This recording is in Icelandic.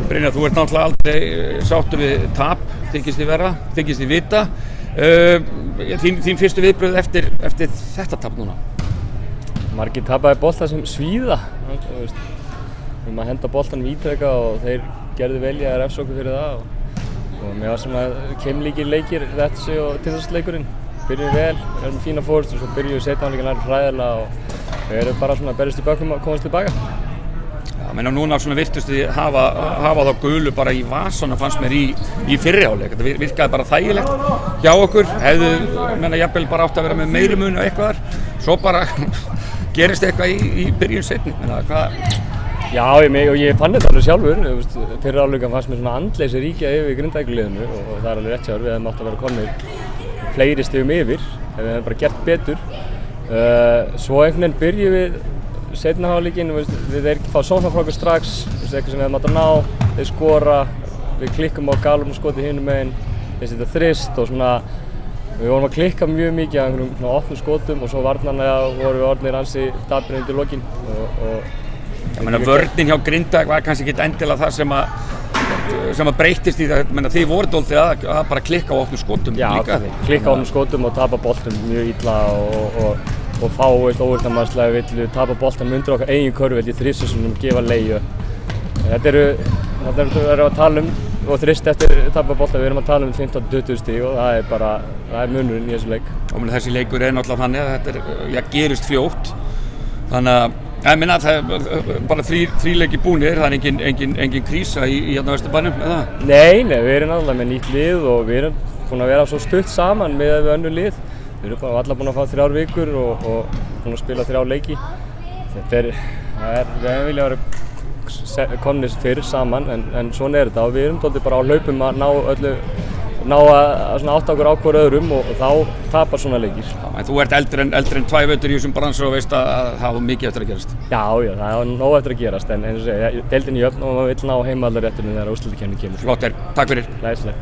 Brynjar, þú ert náttúrulega aldrei sáttur við tap, þykist þið vita. Þín fyrstu viðbrögð eftir þetta tap núna? Margir tapaði bolta sem svíða. Að henda boltanum ítreka og þeir gerðu vel í að refsa okkur fyrir það. Og mér var svona keimlíkir leikir, Retsi og Tindastóls-leikurinn. Byrjuðum vel, erum fína fórst og svo byrjuðum seinni hálfleikinn hræðilega og við erum bara svona að berjast í bökkum að komast tilbaka. Já, menn núna svona virtust þið hafa þá gulu bara í vasana fannst mér í fyrri hálfleik. Þetta virkaði bara þægilegt hjá okkur. Hefðu, jafnvel bara átt að vera með meiri mun og eitthvað þar. Svo bara gerist eitthvað í byrjun seinni. Já, ég fann þetta alveg sjálfur. Fyrri hálfleikan fannst mér svona andleysi ríkja yfir Grindavíkurliðinu og það er alveg rétt hjá þér. Við hefðum átt að vera komnir fleiri stigum yfir ef við hefðum bara gert betur. Svo einhvern veginn byrjum við seinna hálfleikinn, þeir fá sóknar frá okkur strax, eitthvað sem við hefðum átt að ná, þeir skora, við klikkum á Galum og skoti hinum meginn, þeir setja þrist og svona, við vorum að klikka mjög mikið á einhverjum svona opnum skotum og svo varnarlega vorum við orðnir ansi daprir undir lokin. Vörnin hjá Grindavík var kannski ekki endilega það sem að breytist í það, þið voru dálítið að bara klikka á opnum skotum líka. Já, klikka á opnum skotum og tapa boltum mjög illa og fá óvirknamannslega villu, tapa boltan undir okkar eigin körfuvelli í þrisvarsinnum, gefa leigu. Þetta eru að tala um og þrist eftir tapa bolta, við erum að tala um 15-20 stig og það er munurinn í þessum leik. Og þessi leikur er náttúrulega þannig að þetta gerist fljótt, þannig að það er bara þrír leikir búnir, það er engin krísa í hérna Vesturbænum, eða? Nei, við erum náttúrulega með nýtt lið og við erum búin að vera svo stutt saman með önnur lið. Við erum allar búin að fá 3 vikur og búin að spila 3 leiki. Við hefum viljað vera komnir fyrr saman en svona er þetta og við erum dálítið bara á hlaupum að ná að átta okkur á hver öðrum og þá tapar svona leikir. En þú ert eldri en 2 vetur í þessum bransa og veist að það hafa mikið eftir að gerast? Já, það hafa nóg eftir að gerast en eins og segja, deildin í jöfn og maður vill ná heimavallarréttunum þegar úrslitakeppnin kemur. Flott, takk fyrir. Glæsilegt.